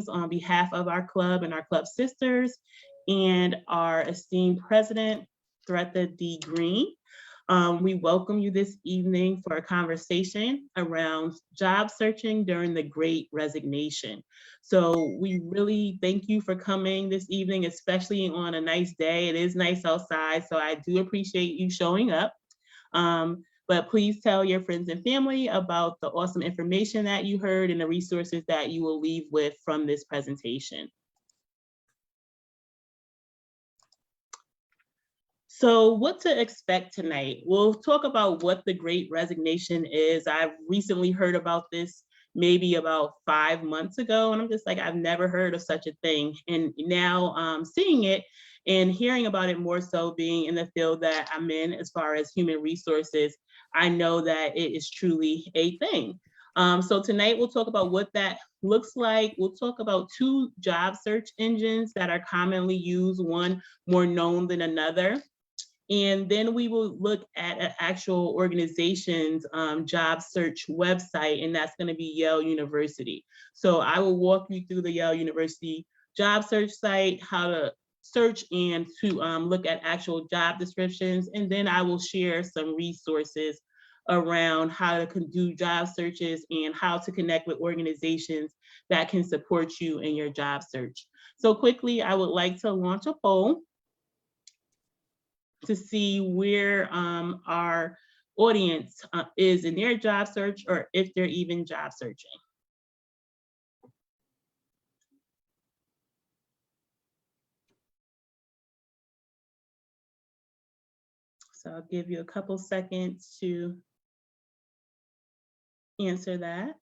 on behalf of our club and our club sisters and our esteemed president, Thretha D. Green. We welcome you this evening for a conversation around job searching during the Great Resignation. So we really thank you for coming this evening, especially on a nice day. It is nice outside, so I do appreciate you showing up. But please tell your friends and family about the awesome information that you heard and the resources that you will leave with from this presentation. So what to expect tonight? We'll talk about what the Great Resignation is. I've recently heard about this maybe about 5 months ago, and I'm just like, I've never heard of such a thing. And now seeing it and hearing about it more so being in the field that I'm in as far as human resources, I know that it is truly a thing. So tonight we'll talk about what that looks like. We'll talk about 2 job search engines that are commonly used, one more known than another. And then we will look at an actual organization's job search website, and that's going to be Yale University. So I will walk you through the Yale University job search site, how to search and to look at actual job descriptions. And then I will share some resources around how to do job searches and how to connect with organizations that can support you in your job search. So quickly, I would like to launch a poll to see where our audience is in their job search or if they're even job searching. So I'll give you a couple seconds to answer that.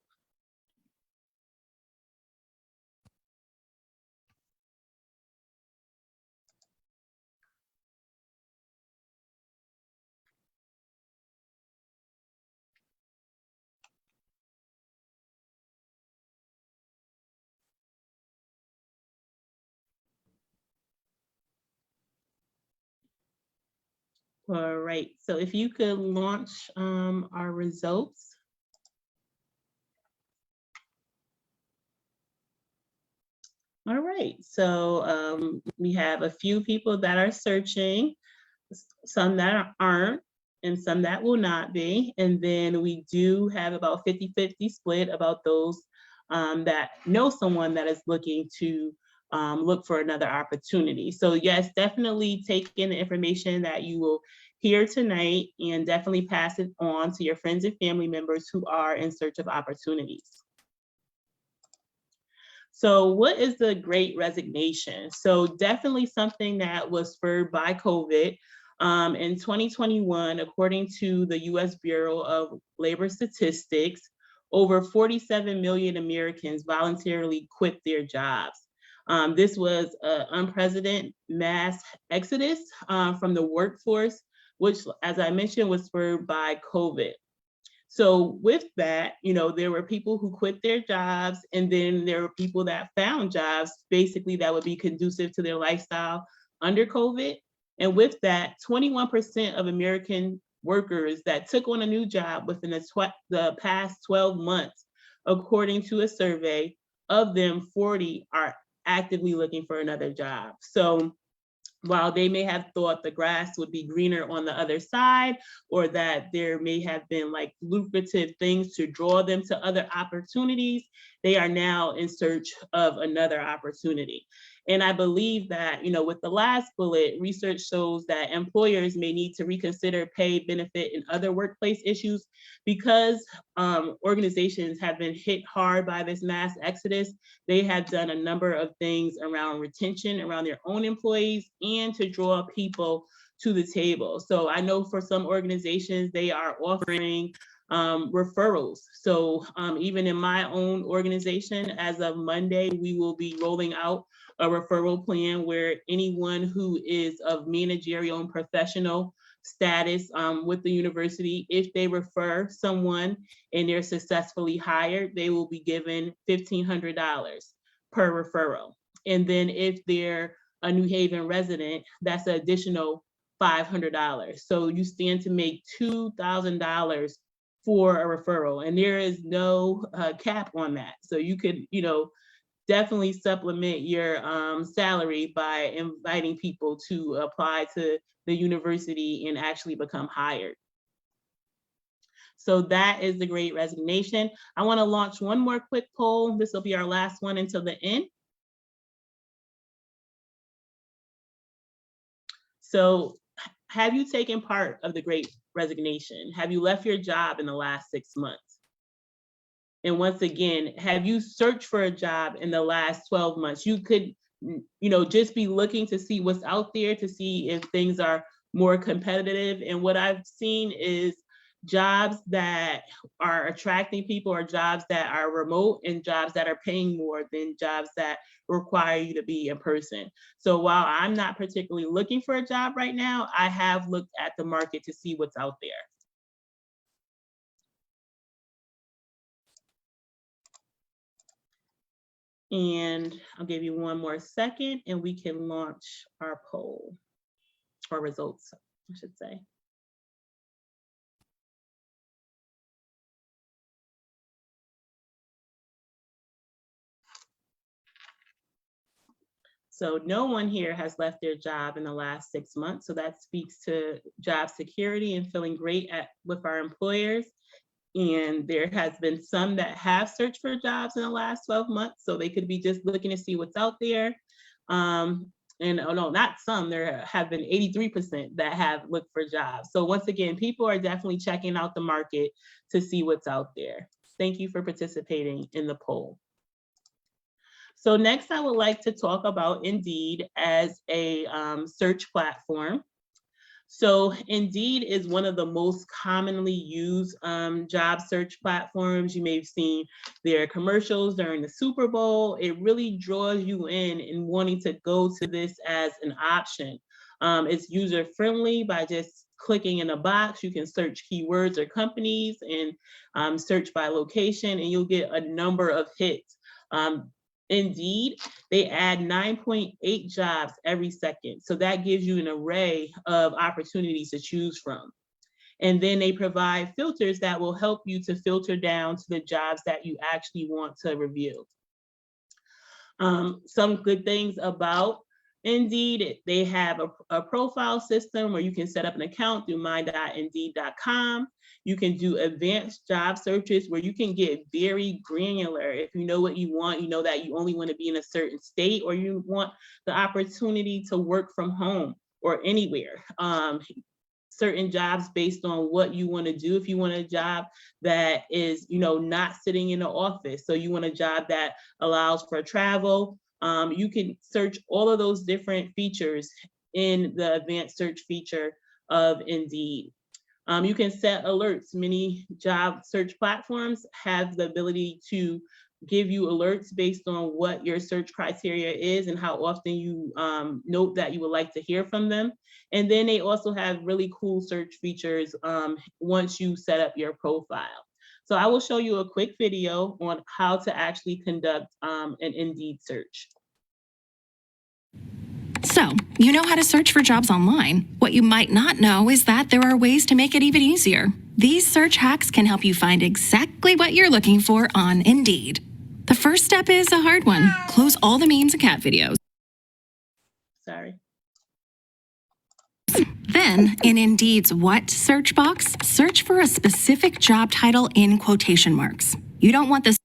All right, so if you could launch our results. All right, so we have a few people that are searching, some that aren't, and some that will not be. And then we do have about 50-50 split about those that know someone that is looking to look for another opportunity. So yes, definitely take in the information that you will hear tonight and definitely pass it on to your friends and family members who are in search of opportunities. So what is the Great Resignation? So definitely something that was spurred by COVID. In 2021, according to the US Bureau of Labor Statistics, over 47 million Americans voluntarily quit their jobs. This was an unprecedented mass exodus from the workforce, which, as I mentioned, was spurred by COVID. So with that, there were people who quit their jobs, and then there were people that found jobs basically that would be conducive to their lifestyle under COVID. And with that, 21% of American workers that took on a new job within the past 12 months, according to a survey, of them 40 are actively looking for another job. So while they may have thought the grass would be greener on the other side, or that there may have been like lucrative things to draw them to other opportunities, they are now in search of another opportunity. And I believe that, with the last bullet, research shows that employers may need to reconsider pay, benefit, and other workplace issues because organizations have been hit hard by this mass exodus. They have done a number of things around retention, around their own employees, and to draw people to the table. So I know for some organizations, they are offering referrals. So even in my own organization, as of Monday, we will be rolling out a referral plan where anyone who is of managerial and professional status with the university, if they refer someone and they're successfully hired, they will be given $1,500 per referral. And then if they're a New Haven resident, that's an additional $500. So you stand to make $2,000 for a referral, and there is no cap on that. So you could, definitely supplement your salary by inviting people to apply to the university and actually become hired. So that is the Great Resignation. I want to launch one more quick poll. This will be our last one until the end. So have you taken part of the Great Resignation? Have you left your job in the last 6 months? And once again, have you searched for a job in the last 12 months? You could, just be looking to see what's out there, to see if things are more competitive. And what I've seen is jobs that are attracting people are jobs that are remote and jobs that are paying more than jobs that require you to be in person. So while I'm not particularly looking for a job right now, I have looked at the market to see what's out there. And I'll give you one more second and we can launch our poll, or results, I should say. So no one here has left their job in the last 6 months. So that speaks to job security and feeling great with our employers. And there has been some that have searched for jobs in the last 12 months. So they could be just looking to see what's out there. And oh no, not some, there have been 83% that have looked for jobs. So once again, people are definitely checking out the market to see what's out there. Thank you for participating in the poll. So next I would like to talk about Indeed as a search platform. So Indeed is one of the most commonly used job search platforms. You may have seen their commercials during the Super Bowl. It really draws you in wanting to go to this as an option. It's user friendly by just clicking in a box. You can search keywords or companies and search by location, and you'll get a number of hits. Indeed, they add 9.8 jobs every second. So that gives you an array of opportunities to choose from. And then they provide filters that will help you to filter down to the jobs that you actually want to review. Some good things about Indeed, they have a profile system where you can set up an account through my.indeed.com. You can do advanced job searches where you can get very granular. If you know what you want, you know that you only want to be in a certain state, or you want the opportunity to work from home or anywhere. Certain jobs based on what you want to do. If you want a job that is, not sitting in the office, so you want a job that allows for travel, you can search all of those different features in the advanced search feature of Indeed. You can set alerts. Many job search platforms have the ability to give you alerts based on what your search criteria is and how often you note that you would like to hear from them. And then they also have really cool search features once you set up your profile. So I will show you a quick video on how to actually conduct an Indeed search. So, you know how to search for jobs online. What you might not know is that there are ways to make it even easier. These search hacks can help you find exactly what you're looking for on Indeed. The first step is a hard one. Close all the memes and cat videos. Sorry. Then, in Indeed's What search box, search for a specific job title in quotation marks. You don't want the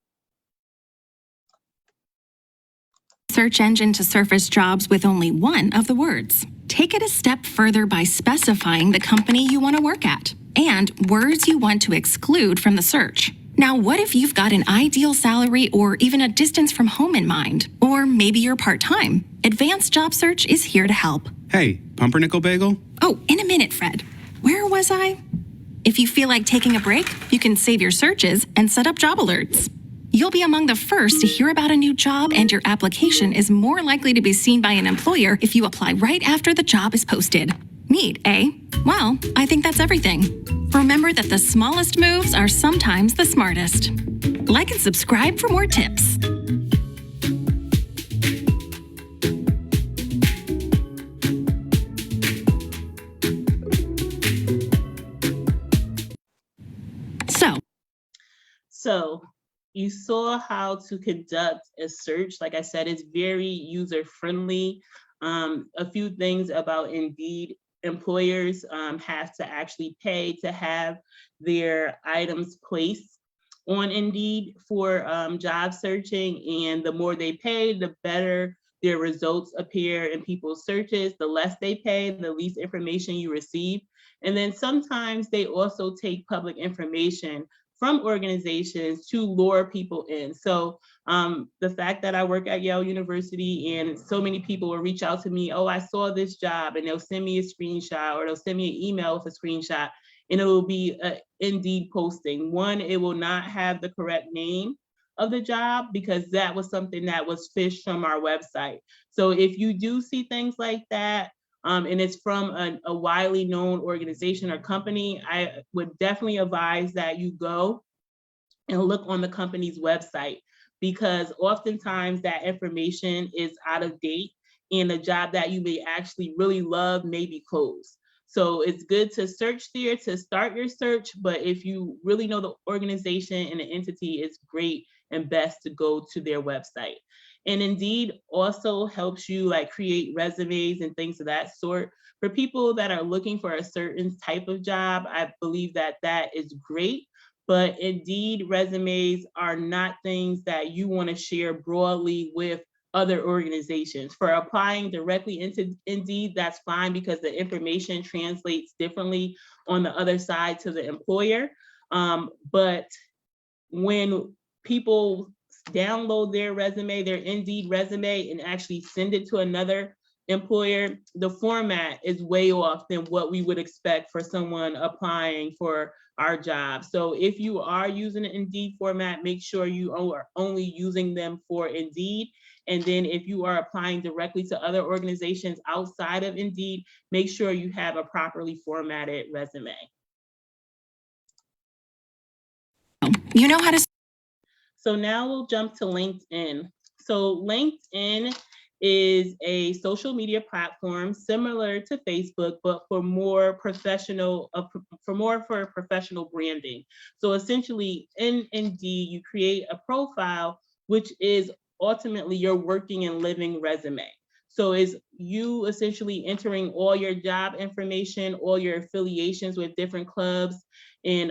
search engine to surface jobs with only one of the words. Take it a step further by specifying the company you want to work at and words you want to exclude from the search. Now, what if you've got an ideal salary or even a distance from home in mind? Or maybe you're part-time. Advanced Job Search is here to help. Hey, pumpernickel bagel? Oh, in a minute, Fred. Where was I? If you feel like taking a break, you can save your searches and set up job alerts. You'll be among the first to hear about a new job, and your application is more likely to be seen by an employer if you apply right after the job is posted. Neat, eh? Well, I think that's everything. Remember that the smallest moves are sometimes the smartest. Like and subscribe for more tips. So you saw how to conduct a search. Like I said, it's very user friendly. A few things about Indeed: employers have to actually pay to have their items placed on Indeed for job searching, and the more they pay, the better their results appear in people's searches. The less they pay, the least information you receive. And then sometimes they also take public information from organizations to lure people in. So the fact that I work at Yale University and so many people will reach out to me, oh, I saw this job, and they'll send me a screenshot, or they'll send me an email with a screenshot, and it will be an Indeed posting. One, it will not have the correct name of the job because that was something that was fished from our website. So if you do see things like that, and it's from a widely known organization or company, I would definitely advise that you go and look on the company's website, because oftentimes that information is out of date and the job that you may actually really love may be closed. So it's good to search there to start your search, but if you really know the organization and the entity, it's great and best to go to their website. And Indeed also helps you like create resumes and things of that sort. For people that are looking for a certain type of job, I believe that that is great. But Indeed resumes are not things that you want to share broadly with other organizations. For applying directly into Indeed, that's fine because the information translates differently on the other side to the employer. But when people download their resume, their Indeed resume, and actually send it to another employer, the format is way off than what we would expect for someone applying for our job. So if you are using an Indeed format, make sure you are only using them for Indeed. And then if you are applying directly to other organizations outside of Indeed, make sure you have a properly formatted resume. You know how to. So now we'll jump to LinkedIn. So LinkedIn is a social media platform similar to Facebook, but for more professional, for professional branding. So essentially, in Indeed, you create a profile, which is ultimately your working and living resume. So is you essentially entering all your job information, all your affiliations with different clubs and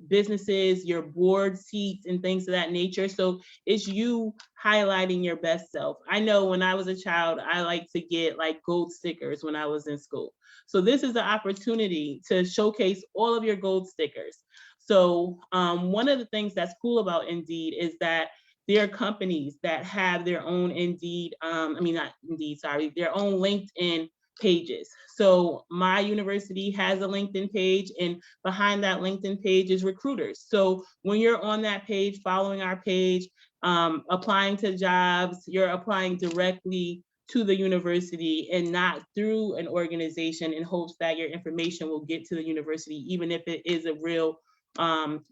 businesses, your board seats and things of that nature. So it's you highlighting your best self. I know when I was a child, I liked to get like gold stickers when I was in school. So this is an opportunity to showcase all of your gold stickers. So one of the things that's cool about Indeed is that there are companies that have their own Indeed, not Indeed, sorry, their own LinkedIn pages. So my university has a LinkedIn page, and behind that LinkedIn page is recruiters. So when you're on that page, following our page, applying to jobs, you're applying directly to the university and not through an organization in hopes that your information will get to the university, even if it is a real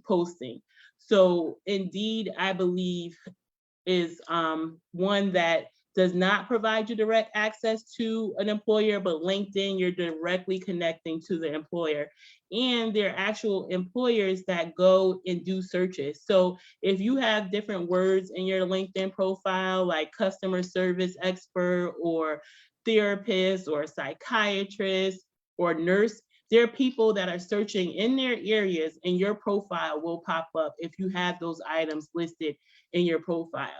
posting. So Indeed, I believe, is one that does not provide you direct access to an employer, but LinkedIn, you're directly connecting to the employer. And there are actual employers that go and do searches. So if you have different words in your LinkedIn profile, like customer service expert or therapist or psychiatrist or nurse, there are people that are searching in their areas, and your profile will pop up if you have those items listed in your profile.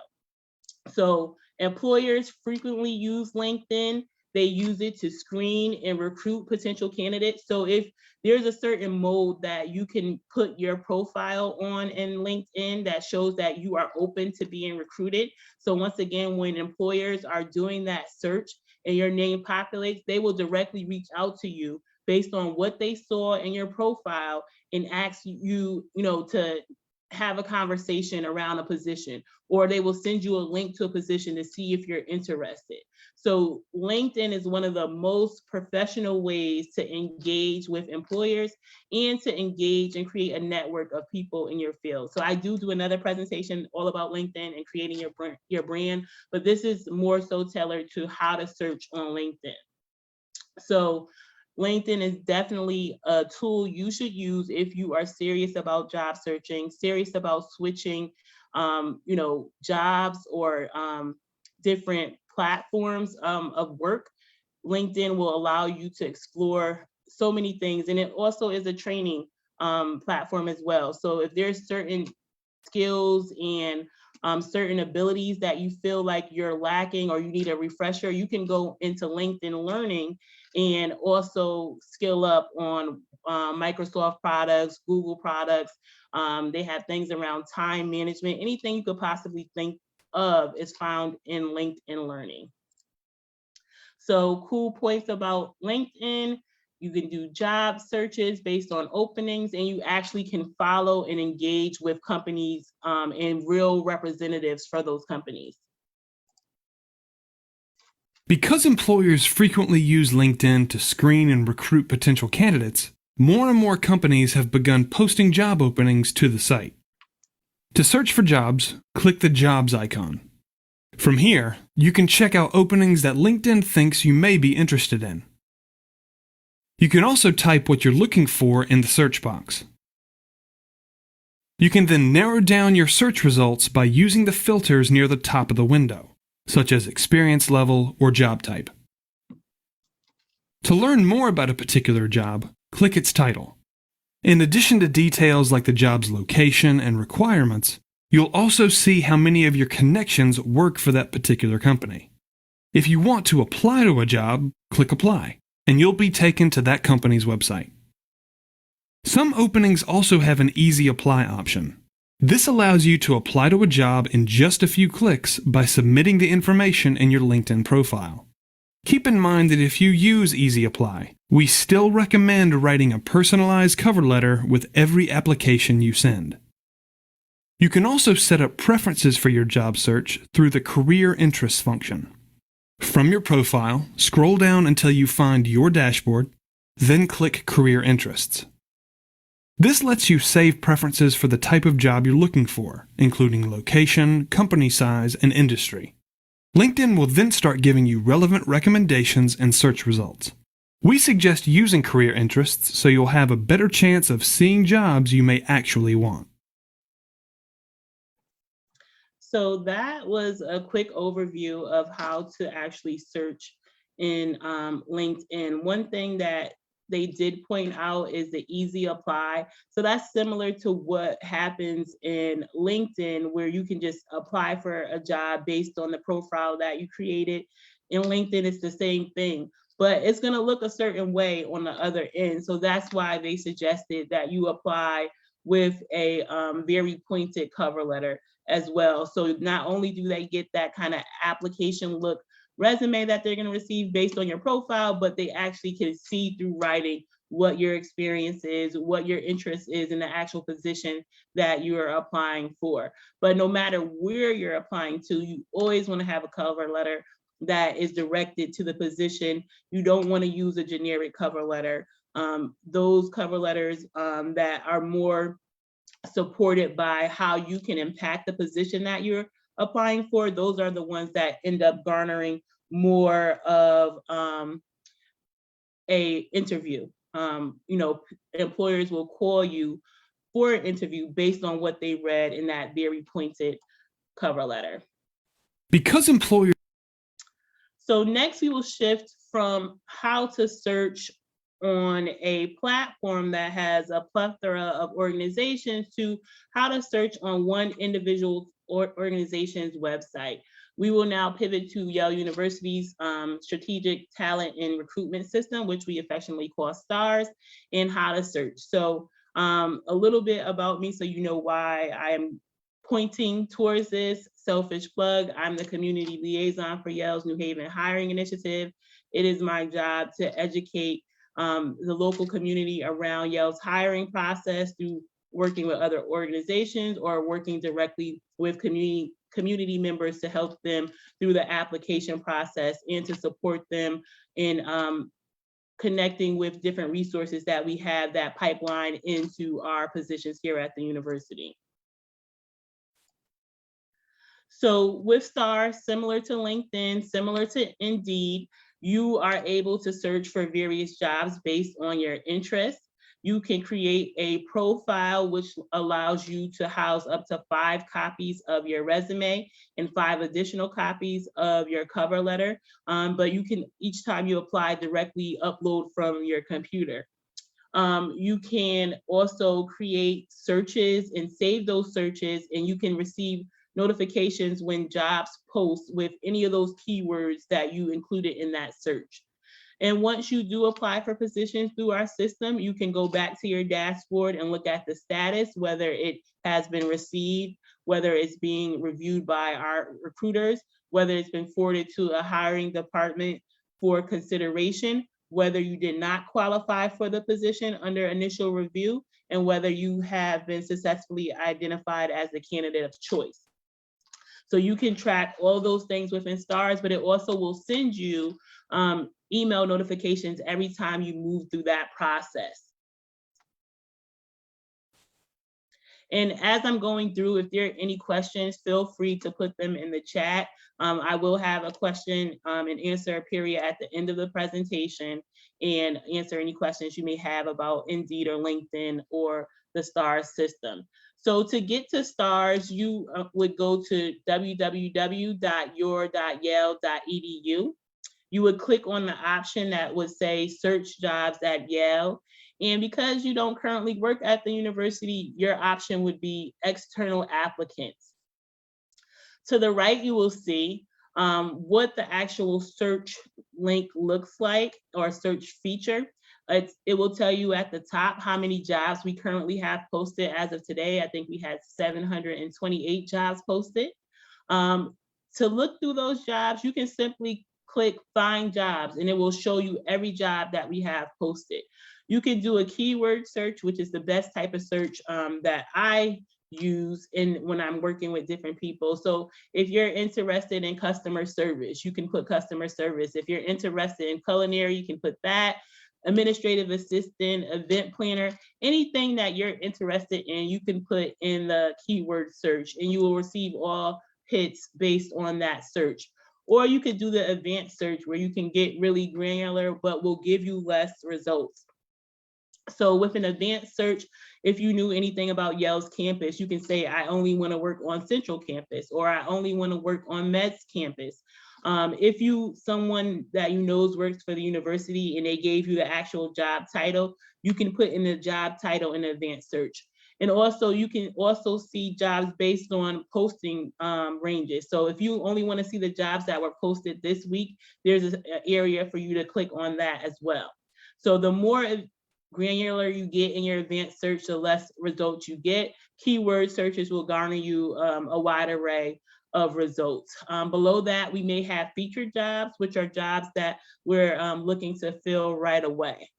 So employers frequently use LinkedIn. They use it to screen and recruit potential candidates. So if there's a certain mode that you can put your profile on in LinkedIn that shows that you are open to being recruited. So once again, when employers are doing that search and your name populates, they will directly reach out to you based on what they saw in your profile and ask you, to have a conversation around a position, or they will send you a link to a position to see if you're interested. So LinkedIn is one of the most professional ways to engage with employers and to engage and create a network of people in your field. So I do another presentation all about LinkedIn and creating your brand, but this is more so tailored to how to search on LinkedIn. So LinkedIn is definitely a tool you should use if you are serious about job searching, serious about switching jobs or different platforms of work, LinkedIn will allow you to explore so many things. And it also is a training platform as well. So if there's certain skills and certain abilities that you feel like you're lacking or you need a refresher, you can go into LinkedIn Learning and also skill up on Microsoft products, Google products. They have things around time management. Anything you could possibly think of is found in LinkedIn Learning. So cool points about LinkedIn: you can do job searches based on openings, and you actually can follow and engage with companies and real representatives for those companies. Because employers frequently use LinkedIn to screen and recruit potential candidates, more and more companies have begun posting job openings to the site. To search for jobs, click the Jobs icon. From here, you can check out openings that LinkedIn thinks you may be interested in. You can also type what you're looking for in the search box. You can then narrow down your search results by using the filters near the top of the window, such as experience level or job type. To learn more about a particular job, click its title. In addition to details like the job's location and requirements, you'll also see how many of your connections work for that particular company. If you want to apply to a job, click Apply, and you'll be taken to that company's website. Some openings also have an Easy Apply option. This allows you to apply to a job in just a few clicks by submitting the information in your LinkedIn profile. Keep in mind that if you use Easy Apply, we still recommend writing a personalized cover letter with every application you send. You can also set up preferences for your job search through the Career Interests function. From your profile, scroll down until you find your dashboard, then click Career Interests. This lets you save preferences for the type of job you're looking for, including location, company size, and industry. LinkedIn will then start giving you relevant recommendations and search results. We suggest using Career Interests so you'll have a better chance of seeing jobs you may actually want. So that was a quick overview of how to actually search in LinkedIn. One thing that they did point out is the Easy Apply. So that's similar to what happens in LinkedIn, where you can just apply for a job based on the profile that you created. In LinkedIn, it's the same thing, but it's going to look a certain way on the other end. So that's why they suggested that you apply with a very pointed cover letter as well. So not only do they get that kind of application look resume that they're going to receive based on your profile, but they actually can see through writing what your experience is, what your interest is in the actual position that you are applying for. But no matter where you're applying to, you always want to have a cover letter that is directed to the position. You don't want to use a generic cover letter. Those cover letters that are more supported by how you can impact the position that you're applying for, those are the ones that end up garnering more of a interview. Employers will call you for an interview based on what they read in that very pointed cover letter. Because employers So next we will shift from how to search on a platform that has a plethora of organizations to how to search on one individual or organization's website. We will now pivot to Yale University's Strategic Talent and Recruitment System, which we affectionately call STARS, and how to search. So a little bit about me so you know why I'm pointing towards this. Selfish plug, I'm the community liaison for Yale's New Haven Hiring Initiative. It is my job to educate the local community around Yale's hiring process through working with other organizations or working directly with community members to help them through the application process and to support them in connecting with different resources that we have that pipeline into our positions here at the university. So with STAR, similar to LinkedIn, similar to Indeed, you are able to search for various jobs based on your interests. You can create a profile, which allows you to house up to 5 copies of your resume and 5 additional copies of your cover letter. But you can, each time you apply, directly upload from your computer. You can also create searches and save those searches, and you can receive notifications when jobs post with any of those keywords that you included in that search. And once you do apply for positions through our system, you can go back to your dashboard and look at the status, whether it has been received, whether it's being reviewed by our recruiters, whether it's been forwarded to a hiring department for consideration, whether you did not qualify for the position under initial review, and whether you have been successfully identified as the candidate of choice. So you can track all those things within STARS, but it also will send you email notifications every time you move through that process. And as I'm going through, if there are any questions, feel free to put them in the chat. I will have a question and answer period at the end of the presentation and answer any questions you may have about Indeed or LinkedIn or the STARS system. So to get to STARS, you would go to www.your.yale.edu. You would click on the option that would say search jobs at Yale. And because you don't currently work at the university, your option would be external applicants. To the right, you will see what the actual search link looks like, or search feature. It will tell you at the top how many jobs we currently have posted as of today. I think we had 728 jobs posted. To look through those jobs, you can simply click find jobs and it will show you every job that we have posted. You can do a keyword search, which is the best type of search that I use when I'm working with different people. So if you're interested in customer service, you can put customer service. If you're interested in culinary, you can put that. Administrative assistant, event planner, anything that you're interested in, you can put in the keyword search and you will receive all hits based on that search. Or you could do the advanced search where you can get really granular, but will give you less results. So with an advanced search, if you knew anything about Yale's campus, you can say, I only want to work on Central Campus, or I only want to work on Meds campus. If someone that you know works for the university and they gave you the actual job title, you can put in the job title in the advanced search. And also you can also see jobs based on posting ranges. So if you only want to see the jobs that were posted this week, there's an area for you to click on that as well. So the more granular you get in your advanced search, the less results you get. Keyword searches will garner you a wide array of results. Below that, we may have featured jobs, which are jobs that we're looking to fill right away.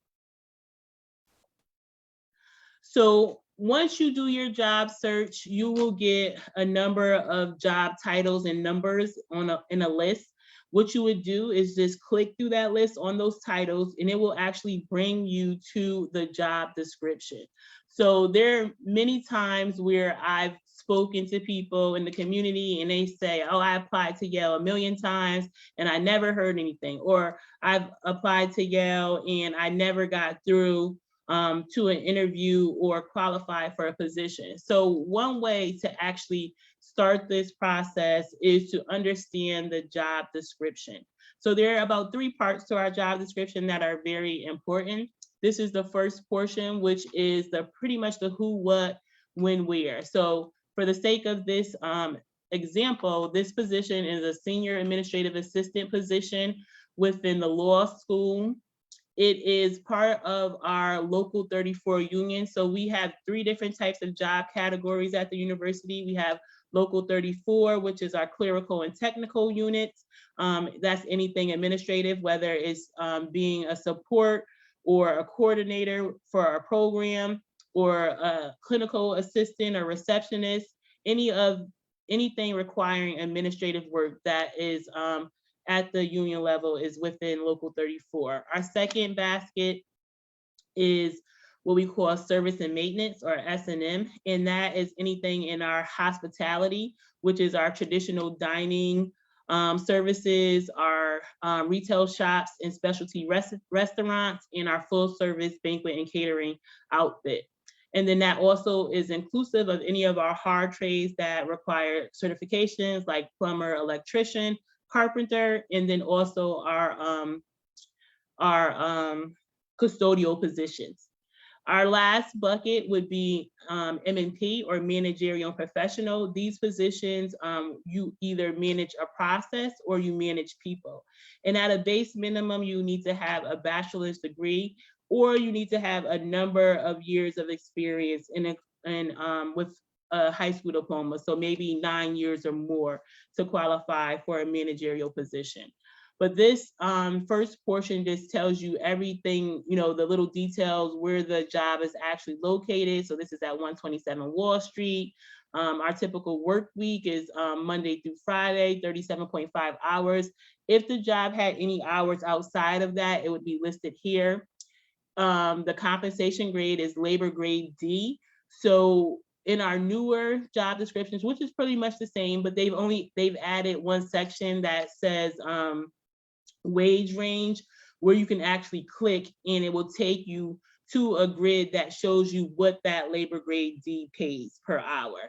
So once you do your job search, you will get a number of job titles and numbers in a list. What you would do is just click through that list on those titles and it will actually bring you to the job description. So there are many times where I've spoken to people in the community and they say, oh, I applied to Yale 1,000,000 times and I never heard anything. Or I've applied to Yale and I never got through to an interview or qualify for a position. So one way to actually start this process is to understand the job description. So there are about 3 parts to our job description that are very important. This is the first portion, which is pretty much the who, what, when, where. So for the sake of this example, this position is a senior administrative assistant position within the law school. It is part of our Local 34 union. So we have 3 different types of job categories at the university. We have Local 34, which is our clerical and technical units. That's anything administrative, whether it's being a support or a coordinator for a program, or a clinical assistant or receptionist, anything requiring administrative work that is at the union level is within Local 34. Our second basket is what we call service and maintenance, or S&M, and that is anything in our hospitality, which is our traditional dining services, our our retail shops and specialty restaurants and our full service banquet and catering outfit. And then that also is inclusive of any of our hard trades that require certifications like plumber, electrician, carpenter, and then also our custodial positions. Our last bucket would be M&P or managerial and professional. These positions, you either manage a process or you manage people. And at a base minimum, you need to have a bachelor's degree, or you need to have a number of years of experience with a high school diploma. So maybe 9 years or more to qualify for a managerial position. But this first portion just tells you everything, the little details where the job is actually located. So this is at 127 Wall Street. Our typical work week is Monday through Friday, 37.5 hours. If the job had any hours outside of that, it would be listed here. The compensation grade is labor grade D. So in our newer job descriptions, which is pretty much the same, but they've added one section that says wage range, where you can actually click and it will take you to a grid that shows you what that labor grade D pays per hour.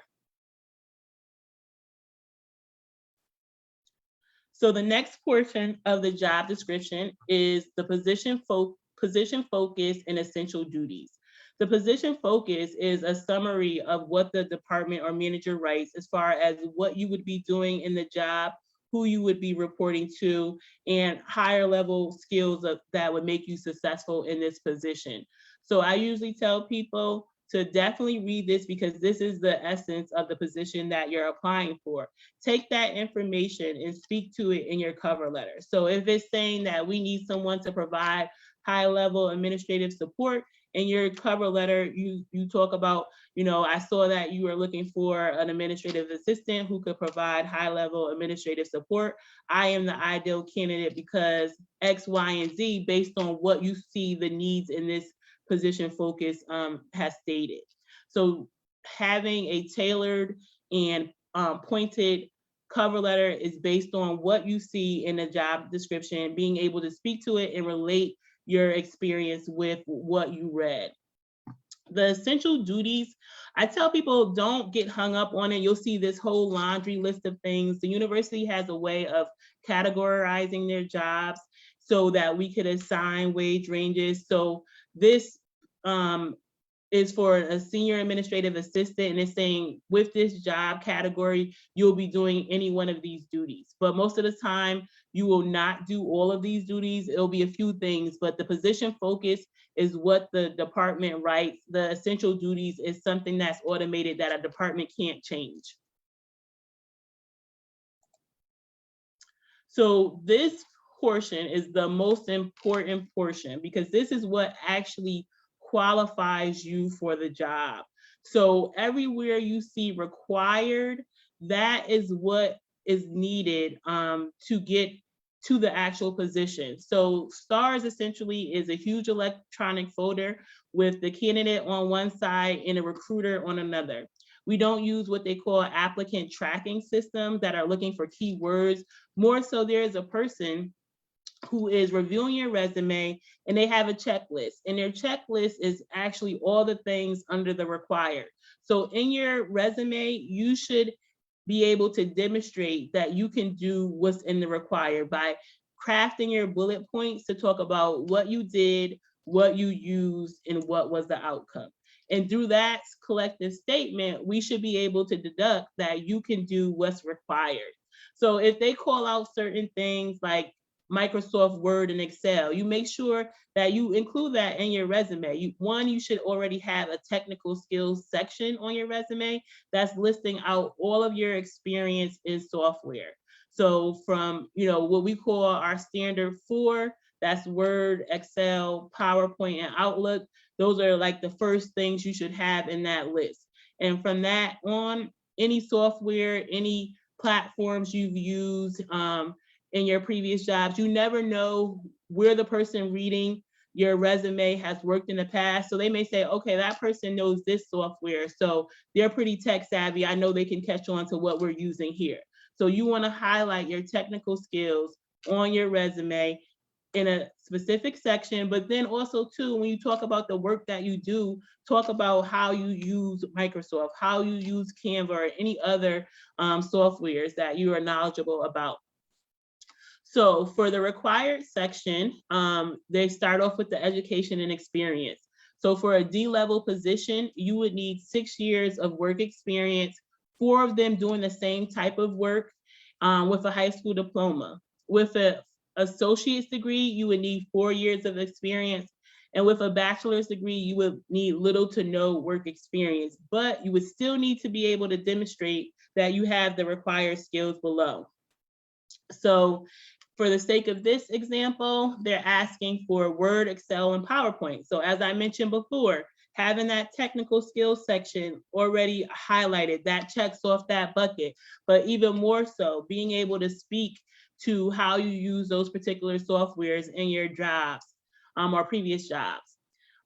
So the next portion of the job description is the position focus and essential duties. The position focus is a summary of what the department or manager writes as far as what you would be doing in the job, who you would be reporting to, and higher level skills that would make you successful in this position. So I usually tell people to definitely read this because this is the essence of the position that you're applying for. Take that information and speak to it in your cover letter. So if it's saying that we need someone to provide high level administrative support, in your cover letter, you talk about, I saw that you are looking for an administrative assistant who could provide high level administrative support. I am the ideal candidate because X, Y, and Z based on what you see the needs in this position focus has stated. So having a tailored and pointed cover letter is based on what you see in the job description, being able to speak to it and relate your experience with what you read. The essential duties, I tell people don't get hung up on it. You'll see this whole laundry list of things. The university has a way of categorizing their jobs so that we could assign wage ranges. So this is for a senior administrative assistant, and it's saying with this job category, you'll be doing any one of these duties. But most of the time, you will not do all of these duties. It'll be a few things, but the position focus is what the department writes. The essential duties is something that's automated that a department can't change. So this portion is the most important portion because this is what actually qualifies you for the job. So everywhere you see required, that is what is needed to get to the actual position. So STARS essentially is a huge electronic folder with the candidate on one side and a recruiter on another. We don't use what they call applicant tracking systems that are looking for keywords. More so, there is a person who is reviewing your resume and they have a checklist, and their checklist is actually all the things under the required. So in your resume, you should be able to demonstrate that you can do what's in the required by crafting your bullet points to talk about what you did, what you used, and what was the outcome. And through that collective statement, we should be able to deduct that you can do what's required. So if they call out certain things like Microsoft Word and Excel, you make sure that you include that in your resume. You should already have a technical skills section on your resume that's listing out all of your experience in software. So from, what we call our standard 4, that's Word, Excel, PowerPoint, and Outlook. Those are like the first things you should have in that list. And from that on, any software, any platforms you've used, in your previous jobs, you never know where the person reading your resume has worked in the past. So they may say, okay, that person knows this software, so they're pretty tech savvy. I know they can catch on to what we're using here. So you want to highlight your technical skills, on your resume in a specific section, but then also too, when you talk about the work that you do, talk about how you use Microsoft, how you use Canva or any other softwares that you are knowledgeable about. So for the required section, they start off with the education and experience. So for a D-level position, you would need 6 years of work experience, 4 of them doing the same type of work with a high school diploma. With an associate's degree, you would need 4 years of experience. And with a bachelor's degree, you would need little to no work experience, but you would still need to be able to demonstrate that you have the required skills below. So for the sake of this example, they're asking for Word, Excel, and PowerPoint. So as I mentioned before, having that technical skills section already highlighted, that checks off that bucket. But even more so, being able to speak to how you use those particular softwares in your jobs or previous jobs.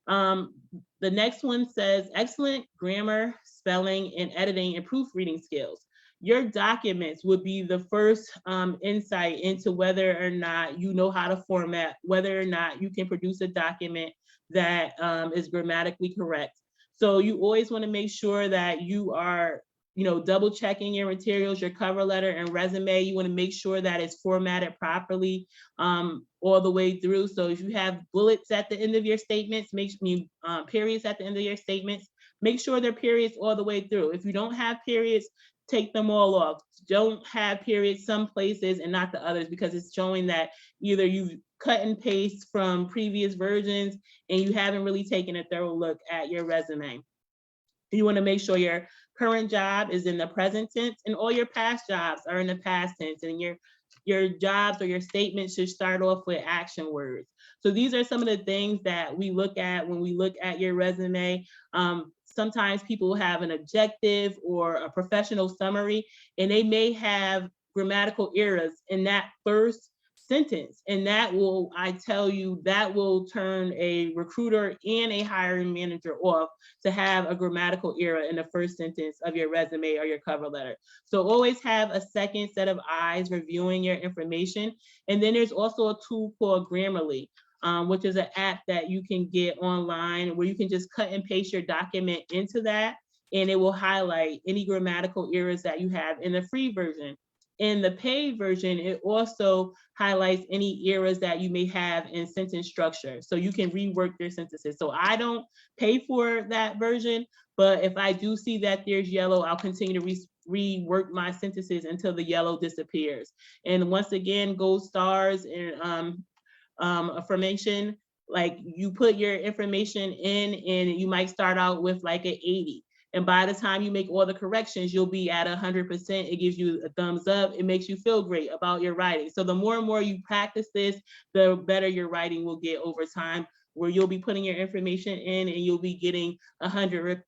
The next one says excellent grammar, spelling, and editing and proofreading skills. Your documents would be the first insight into whether or not you know how to format, whether or not you can produce a document that is grammatically correct. So you always want to make sure that you are, double checking your materials, your cover letter and resume. You want to make sure that it's formatted properly all the way through. So if you have bullets at the end of your statements, periods at the end of your statements, make sure they're periods all the way through. If you don't have periods, take them all off. Don't have periods some places and not the others, because it's showing that either you've cut and paste from previous versions and you haven't really taken a thorough look at your resume. You want to make sure your current job is in the present tense and all your past jobs are in the past tense, and your jobs or your statements should start off with action words. So these are some of the things that we look at when we look at your resume. Sometimes people have an objective or a professional summary, and they may have grammatical errors in that first sentence. And that will, I tell you, that will turn a recruiter and a hiring manager off, to have a grammatical error in the first sentence of your resume or your cover letter. So always have a second set of eyes reviewing your information. And then there's also a tool called Grammarly, which is an app that you can get online where you can just cut and paste your document into that, and it will highlight any grammatical errors that you have in the free version. In the paid version, it also highlights any errors that you may have in sentence structure, so you can rework your sentences. So I don't pay for that version, but if I do see that there's yellow, I'll continue to rework my sentences until the yellow disappears. And once again, gold stars and affirmation, like you put your information in and you might start out with like an 80. And by the time you make all the corrections, you'll be at 100%. It gives you a thumbs up. It makes you feel great about your writing. So the more and more you practice this, the better your writing will get over time, where you'll be putting your information in and you'll be getting 100%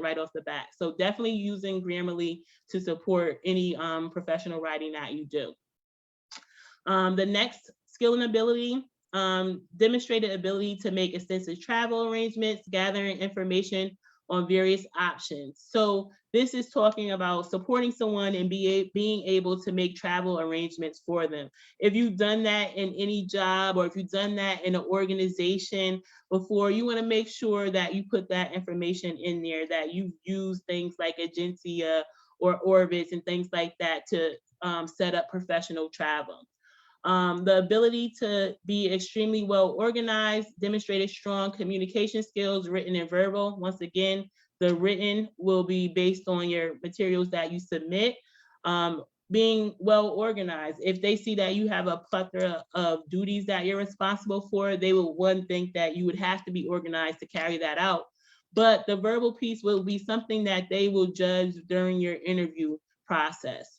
right off the bat. So definitely using Grammarly to support any professional writing that you do. The next skill and ability, demonstrated ability to make extensive travel arrangements, gathering information on various options. So this is talking about supporting someone and being able to make travel arrangements for them. If you've done that in any job, or if you've done that in an organization before, you want to make sure that you put that information in there, that you use things like Agencia or Orbitz and things like that to set up professional travel. The ability to be extremely well organized, demonstrated strong communication skills, written and verbal. Once again, the written will be based on your materials that you submit. Being well organized. If they see that you have a plethora of duties that you're responsible for, they will think that you would have to be organized to carry that out. But the verbal piece will be something that they will judge during your interview process.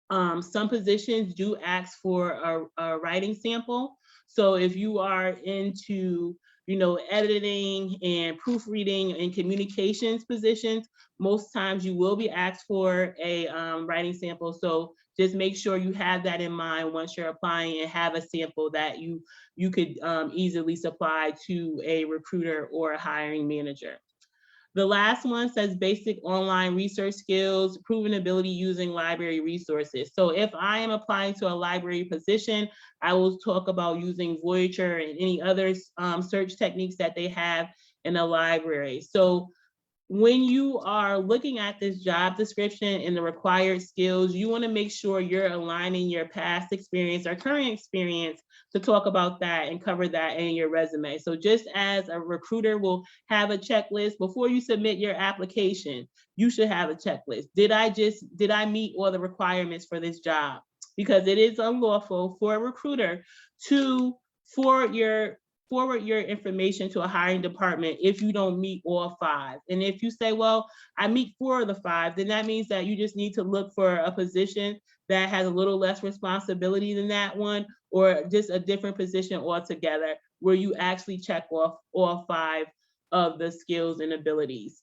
Some positions do ask for a writing sample. So if you are into, editing and proofreading and communications positions, most times you will be asked for a writing sample. So just make sure you have that in mind once you're applying, and have a sample that you could easily supply to a recruiter or a hiring manager. The last one says basic online research skills, proven ability using library resources. So if I am applying to a library position, I will talk about using Voyager and any other search techniques that they have in a library. So when you are looking at this job description and the required skills, you want to make sure you're aligning your past experience or current experience to talk about that and cover that in your resume. So just as a recruiter will have a checklist before you submit your application, you should have a checklist. Did I meet all the requirements for this job? Because it is unlawful for a recruiter to forward your information to a hiring department if you don't meet all 5. And if you say, well, I meet 4 of the 5, then that means that you just need to look for a position that has a little less responsibility than that one, or just a different position altogether where you actually check off all 5 of the skills and abilities.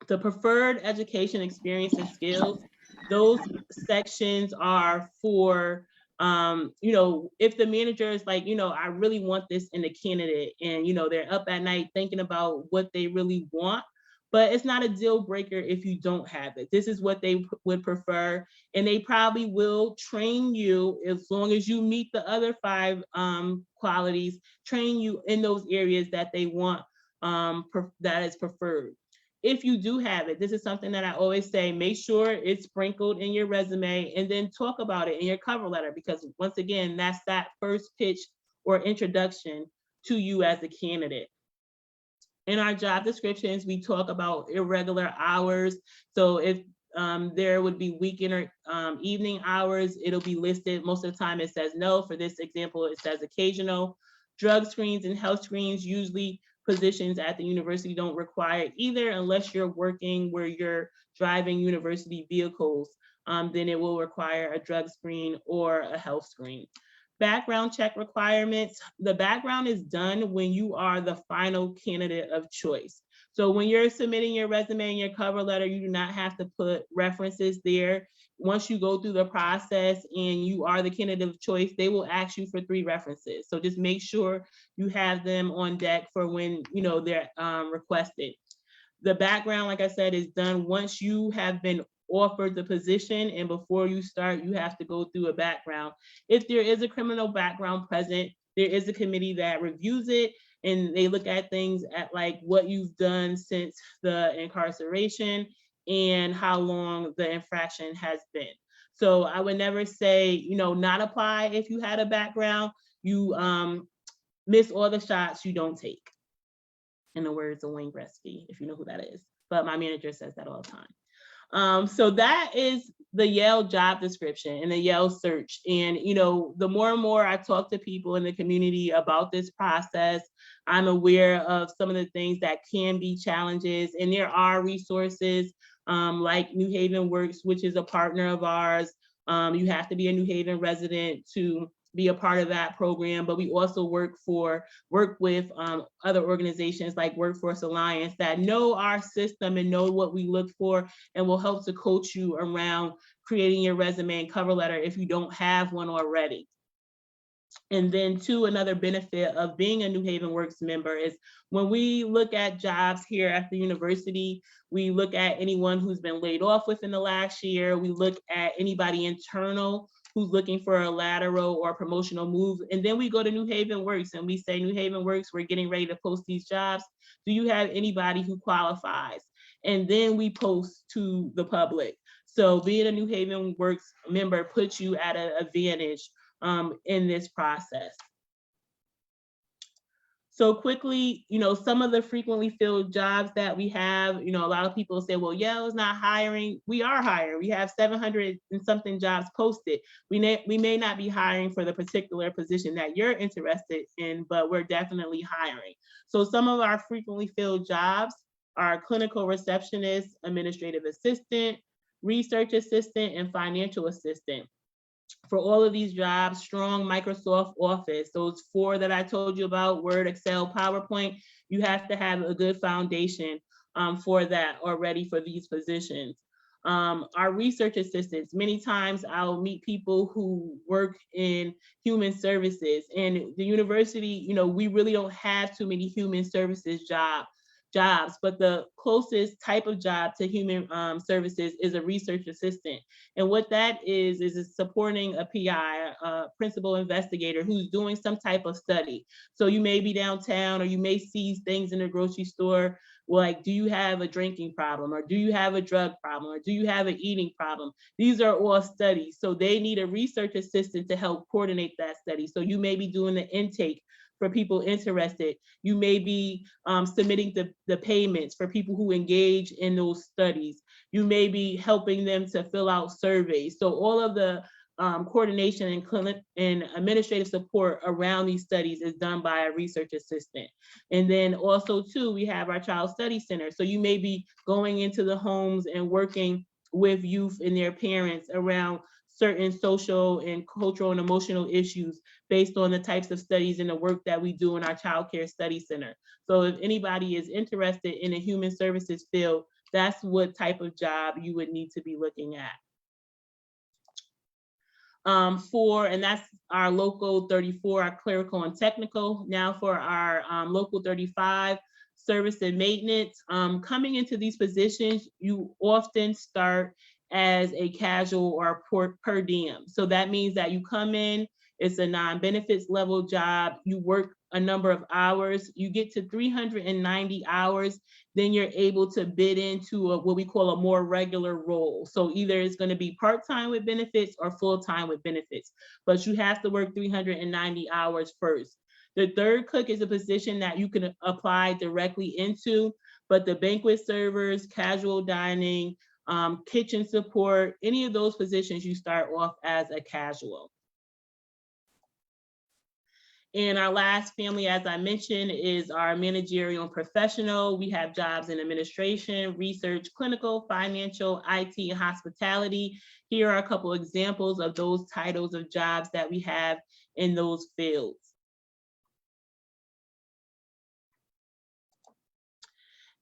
The preferred education experience and skills, those sections are for if the manager is like, I really want this in the candidate, and they're up at night thinking about what they really want, but it's not a deal breaker if you don't have it. This is what they would prefer, and they probably will train you as long as you meet the other 5 qualities, train you in those areas that they want, that is preferred. If you do have it, this is something that I always say, make sure it's sprinkled in your resume and then talk about it in your cover letter, because once again, that's that first pitch or introduction to you as a candidate. In our job descriptions, we talk about irregular hours. So if there would be weekend or evening hours, it'll be listed. Most of the time it says no. For this example, it says occasional. Drug screens and health screens, usually positions at the university don't require either, unless you're working where you're driving university vehicles, then it will require a drug screen or a health screen. Background check requirements. The background is done when you are the final candidate of choice. So when you're submitting your resume and your cover letter, you do not have to put references there. Once you go through the process and you are the candidate of choice, they will ask you for 3 references. So just make sure you have them on deck for when they're requested. The background, like I said, is done once you have been offered the position, and before you start, you have to go through a background. If there is a criminal background present, there is a committee that reviews it, and they look at things at like what you've done since the incarceration and how long the infraction has been. So I would never say, not apply if you had a background. You miss all the shots you don't take, in the words of Wayne Gretzky, if you know who that is. But my manager says that all the time. So that is the Yale job description and the Yale search. And, the more and more I talk to people in the community about this process, I'm aware of some of the things that can be challenges. And there are resources like New Haven Works, which is a partner of ours. You have to be a New Haven resident to be a part of that program, but we also work with other organizations like Workforce Alliance that know our system and know what we look for, and will help to coach you around creating your resume and cover letter if you don't have one already. And then another benefit of being a New Haven Works member is when we look at jobs here at the university, we look at anyone who's been laid off within the last year, we look at anybody internal who's looking for a lateral or promotional move. And then we go to New Haven Works and we say, New Haven Works, we're getting ready to post these jobs. Do you have anybody who qualifies? And then we post to the public. So being a New Haven Works member puts you at an advantage in this process. So quickly, some of the frequently filled jobs that we have, a lot of people say, well, Yale is not hiring. We are hiring. We have 700 and something jobs posted. We may not be hiring for the particular position that you're interested in, but we're definitely hiring. So some of our frequently filled jobs are clinical receptionist, administrative assistant, research assistant, and financial assistant. For all of these jobs, strong Microsoft Office, those 4 that I told you about, Word, Excel, PowerPoint, you have to have a good foundation for that already for these positions. Our research assistants, many times I'll meet people who work in human services, and the university, we really don't have too many human services jobs. jobs, but the closest type of job to human services is a research assistant. And what that is supporting a PI, a principal investigator, who's doing some type of study. So you may be downtown, or you may see things in the grocery store, like, do you have a drinking problem, or do you have a drug problem, or do you have an eating problem? These are all studies. So they need a research assistant to help coordinate that study. So you may be doing the intake for people interested. You may be submitting the payments for people who engage in those studies. You may be helping them to fill out surveys. So all of the coordination and clinic and administrative support around these studies is done by a research assistant. And then also too, we have our Child Study Center. So you may be going into the homes and working with youth and their parents around certain social and cultural and emotional issues based on the types of studies and the work that we do in our Child Care Study Center. So if anybody is interested in a human services field, that's what type of job you would need to be looking at. And that's our local 34, our clerical and technical. Now for our local 35, service and maintenance. Coming into these positions, you often start as a casual or per diem. So that means that you come in, it's a non-benefits level job, you work a number of hours, you get to 390 hours, then you're able to bid into what we call a more regular role. So either it's going to be part-time with benefits or full-time with benefits, but you have to work 390 hours first. The third cook is a position that you can apply directly into, but the banquet servers, casual dining, kitchen support, any of those positions, you start off as a casual. And our last family, as I mentioned, is our managerial and professional. We have jobs in administration, research, clinical, financial, IT, and hospitality. Here are a couple examples of those titles of jobs that we have in those fields.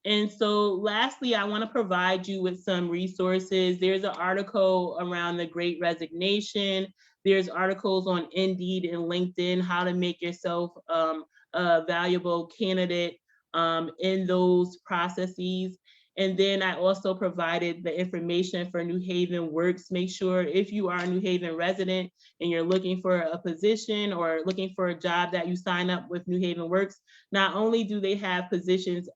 And so lastly, I want to provide you with some resources. There's an article around the Great Resignation. There's articles on Indeed and LinkedIn, how to make yourself a valuable candidate in those processes. And then I also provided the information for New Haven Works. Make sure if you are a New Haven resident and you're looking for a position or looking for a job, that you sign up with New Haven Works. Not only do they have positions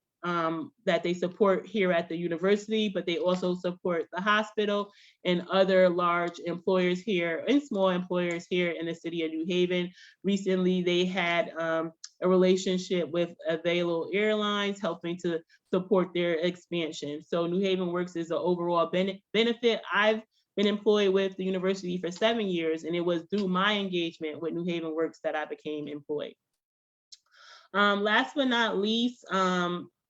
that they support here at the university, but they also support the hospital and other large employers here and small employers here in the city of New Haven. Recently, they had a relationship with Availo Airlines, helping to support their expansion. So New Haven Works is an overall benefit. I've been employed with the university for 7 years, and it was through my engagement with New Haven Works that I became employed. Last but not least,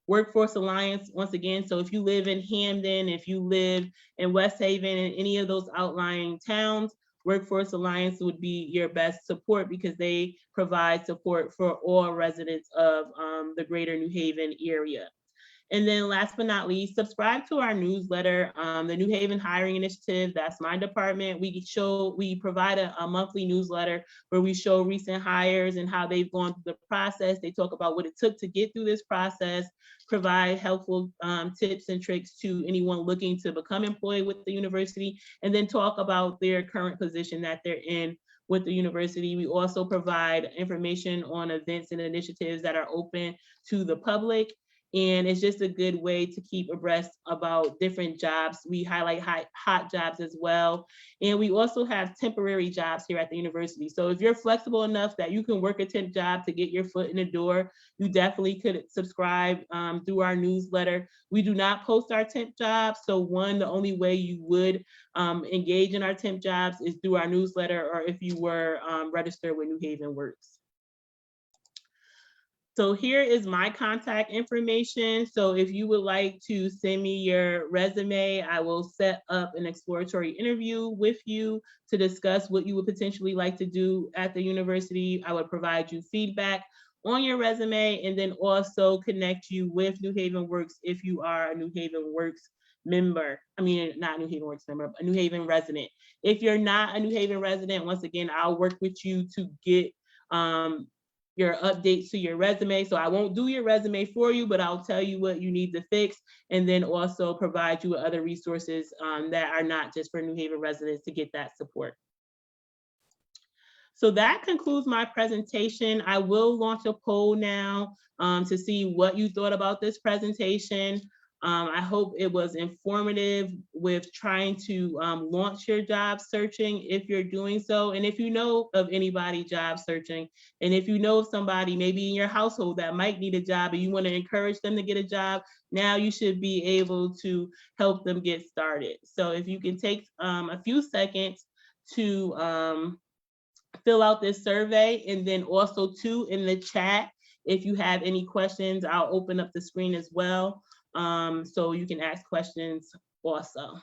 Workforce Alliance, once again, so if you live in Hamden, if you live in West Haven, and any of those outlying towns, Workforce Alliance would be your best support because they provide support for all residents of the greater New Haven area. And then last but not least, subscribe to our newsletter, the New Haven Hiring Initiative. That's my department. We provide a monthly newsletter where we show recent hires and how they've gone through the process. They talk about what it took to get through this process, provide helpful tips and tricks to anyone looking to become employed with the university, and then talk about their current position that they're in with the university. We also provide information on events and initiatives that are open to the public. And it's just a good way to keep abreast about different jobs. We highlight hot jobs as well. And we also have temporary jobs here at the university. So if you're flexible enough that you can work a temp job to get your foot in the door, you definitely could subscribe through our newsletter. We do not post our temp jobs. So the only way you would engage in our temp jobs is through our newsletter, or if you were registered with New Haven Works. So here is my contact information. So if you would like to send me your resume, I will set up an exploratory interview with you to discuss what you would potentially like to do at the university. I would provide you feedback on your resume and then also connect you with New Haven Works if you are a New Haven Works member. I mean, not New Haven Works member, a New Haven resident. If you're not a New Haven resident, once again, I'll work with you to get your updates to your resume. So I won't do your resume for you, but I'll tell you what you need to fix, and then also provide you with other resources that are not just for New Haven residents to get that support. So that concludes my presentation. I will launch a poll now to see what you thought about this presentation. I hope it was informative with trying to launch your job searching if you're doing so. And if you know of anybody job searching, and if you know of somebody maybe in your household that might need a job and you want to encourage them to get a job, now you should be able to help them get started. So if you can take a few seconds to fill out this survey, and then also too in the chat, if you have any questions, I'll open up the screen as well. So you can ask questions also.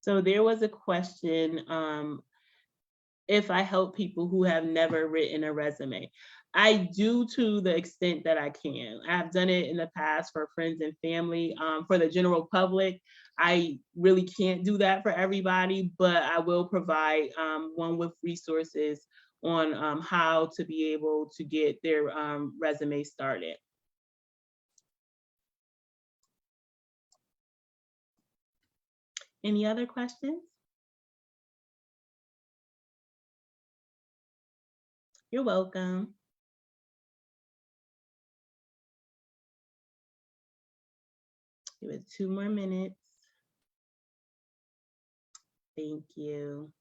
So there was a question, if I help people who have never written a resume. I do to the extent that I can. I've done it in the past for friends and family. For the general public, I really can't do that for everybody, but I will provide one with resources on how to be able to get their resume started. Any other questions? You're welcome. Give it 2 more minutes. Thank you.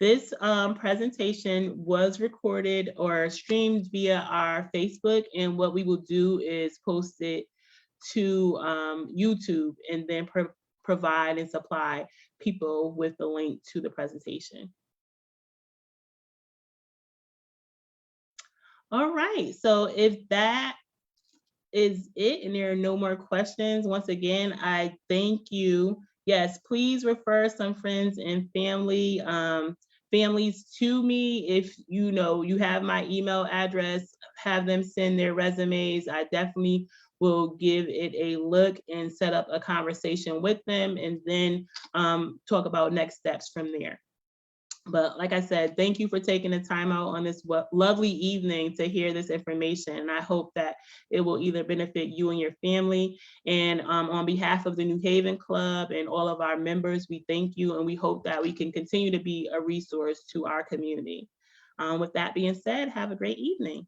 This presentation was recorded or streamed via our Facebook, and what we will do is post it to YouTube and then provide and supply people with the link to the presentation. All right, so if that is it and there are no more questions, once again, I thank you. Yes, please refer some friends and families to me. If you know you have my email address, have them send their resumes. I definitely will give it a look and set up a conversation with them, and then talk about next steps from there. But like I said, thank you for taking the time out on this lovely evening to hear this information. And I hope that it will either benefit you and your family. And on behalf of the New Haven Club and all of our members, we thank you, and we hope that we can continue to be a resource to our community. With that being said, have a great evening.